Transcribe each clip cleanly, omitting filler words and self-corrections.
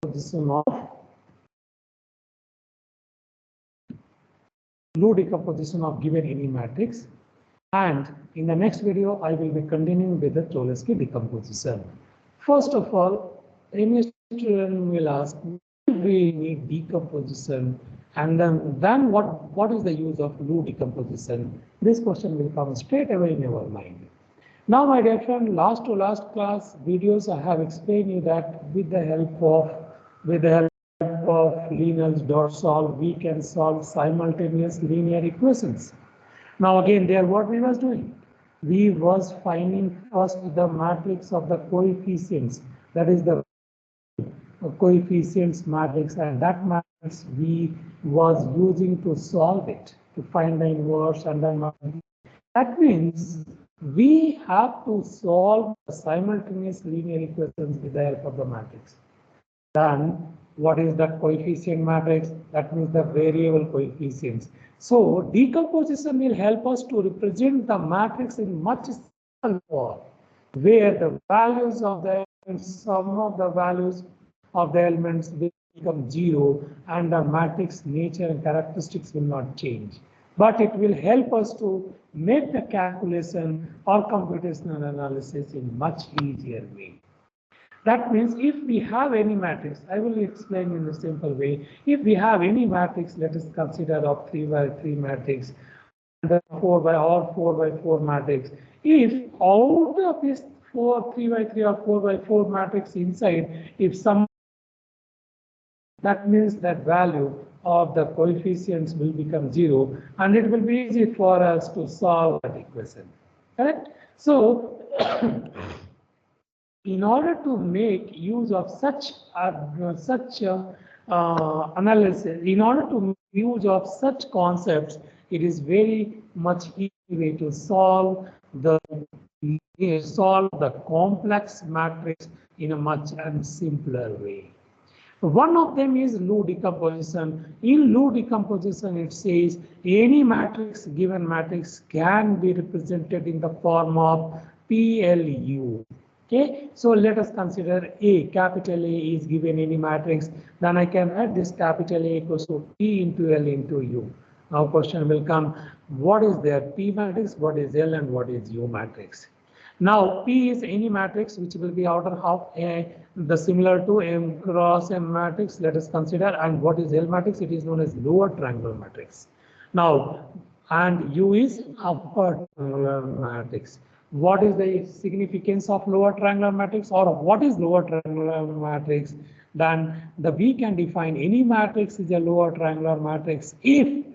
decomposition of low decomposition of given any matrix, and in the next video I will be continuing with the Cholesky decomposition. First of all, any student will ask, we need decomposition, and then what is the use of low decomposition? This question will come straight away in your mind. Now, my dear friend, last to last class videos I have explained you that with the help of Linus Dorsal, we can solve simultaneous linear equations. Now again, there what we was doing? We was finding first the matrix of the coefficients, that is the coefficients matrix, and that matrix we was using to solve it, to find the inverse and then that means we have to solve the simultaneous linear equations with the help of the matrix. Then what is the coefficient matrix? That means the variable coefficients. So decomposition will help us to represent the matrix in much simpler form, where the values of the sum of the values of the elements will become 0 and the matrix nature and characteristics will not change. But it will help us to make the calculation or computational analysis in much easier way. That means if we have any matrix, I will explain in a simple way. If we have any matrix, let us consider of 3 by 3 matrix, and 4 by 4 matrix. If all of this 3 by 3 or 4 by 4 matrix inside, if some, that means that value of the coefficients will become 0, and it will be easy for us to solve that equation. Correct? So in order to make use of such analysis, in order to make use of such concepts, it is very much easy way to solve the complex matrix in a much simpler way. One of them is low decomposition. In low decomposition, it says any matrix, given matrix, can be represented in the form of PLU. Okay, so let us consider A. Capital A is given any matrix, then I can write this capital A equals to P into L into U. Now question will come, what is their P matrix, what is L, and what is U matrix? Now P is any matrix which will be outer half the similar to M cross M matrix, let us consider, and what is L matrix? It is known as lower triangular matrix. Now, and U is upper triangular matrix. What is the significance of lower triangular matrix, or what is lower triangular matrix? Then we can define any matrix is a lower triangular matrix if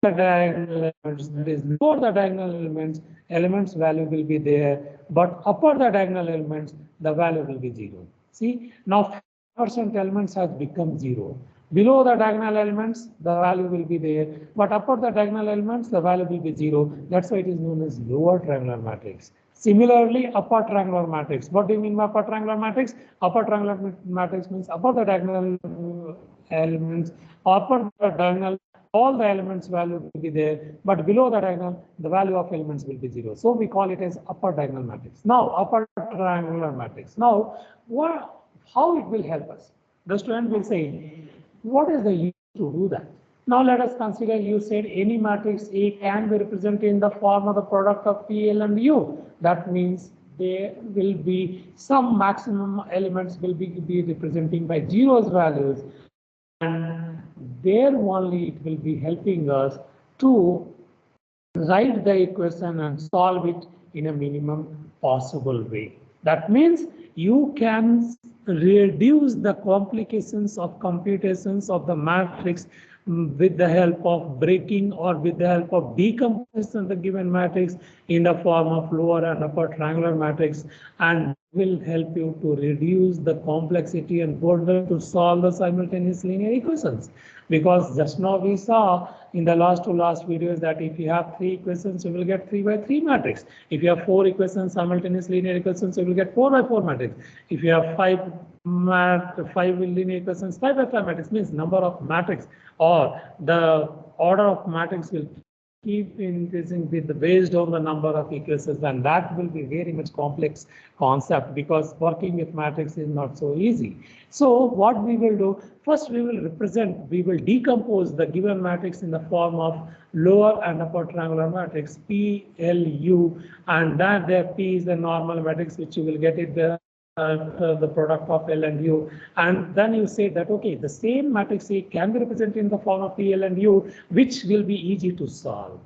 the diagonal elements, that is lower the diagonal elements value will be there, but upper the diagonal elements the value will be 0. See, now 5% elements has become 0. Below the diagonal elements, the value will be there, but upper the diagonal elements, the value will be 0. That's why it is known as lower triangular matrix. Similarly, upper triangular matrix. What do you mean by upper triangular matrix? Upper triangular matrix means upper the diagonal elements, upper the diagonal, all the elements value will be there, but below the diagonal, the value of elements will be 0. So we call it as upper diagonal matrix. Now, upper triangular matrix. Now, how it will help us? The student will say, what is the use to do that? Now let us consider, you said any matrix A can be represented in the form of the product of P, L, and U. That means there will be some maximum elements will be representing by zeros values, and there only it will be helping us to write the equation and solve it in a minimum possible way. That means you can reduce the complications of computations of the matrix with the help of breaking or with the help of decomposition of the given matrix in the form of lower and upper triangular matrix, and will help you to reduce the complexity and burden to solve the simultaneous linear equations. Because just now we saw in the last videos that if you have 3 equations, you will get 3 by 3 matrix. If you have 4 equations, simultaneous linear equations, you will get 4 by 4 matrix. If you have 5 linear equations, 5 by 5 matrix, means number of matrix or the order of matrix will keep increasing with based on the number of equations, and that will be very much complex concept because working with matrix is not so easy. So what we will do, first we will decompose the given matrix in the form of lower and upper triangular matrix P, L, U, and that there P is the normal matrix which you will get it there. The product of L and U, and then you say that okay, the same matrix A can be represented in the form of P, L, and U, which will be easy to solve.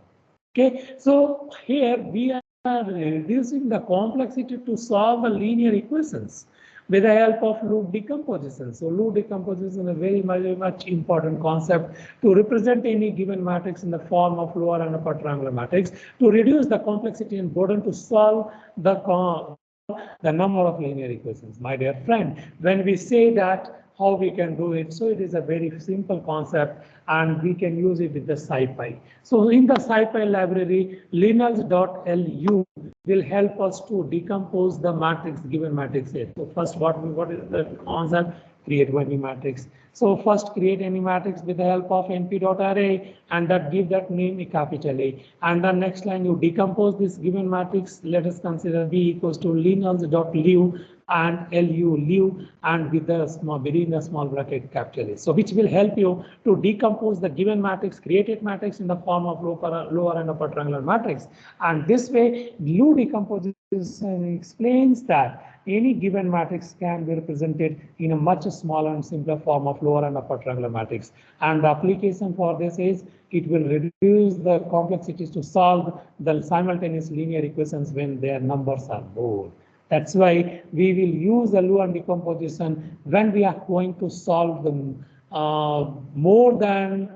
Okay, so here we are reducing the complexity to solve the linear equations with the help of loop decomposition. So loop decomposition is a very much important concept to represent any given matrix in the form of lower and upper triangular matrix to reduce the complexity and burden to solve the number of linear equations. My dear friend, when we say that how we can do it, so it is a very simple concept and we can use it with the SciPy. So in the SciPy library, lineals.lu will help us to decompose the matrix, given matrix A. So first what is the concept? Create one new matrix. So first create any matrix with the help of np.array and that give that name a capital A. And the next line you decompose this given matrix. Let us consider B equals to lineals.liu and lu and with the small within the small bracket capital A. So which will help you to decompose the given matrix, created matrix in the form of lower and upper triangular matrix. And this way, lu decomposition explains that any given matrix can be represented in a much smaller and simpler form of lower and upper triangular matrix. And the application for this is it will reduce the complexities to solve the simultaneous linear equations when their numbers are more. That's why we will use the Lua decomposition when we are going to solve the more than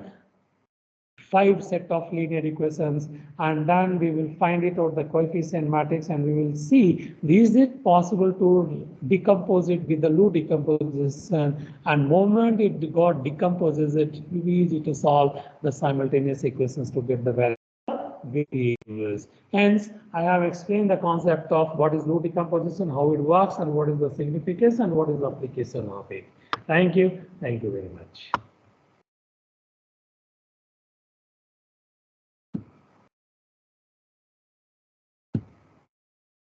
5 set of linear equations, and then we will find it out the coefficient matrix and we will see is it possible to decompose it with the Lua decomposition, and moment it got decomposes it will be easy to solve the simultaneous equations to get the value. Hence, I have explained the concept of what is Lua decomposition, how it works, and what is the significance and what is the application of it. Thank you very much.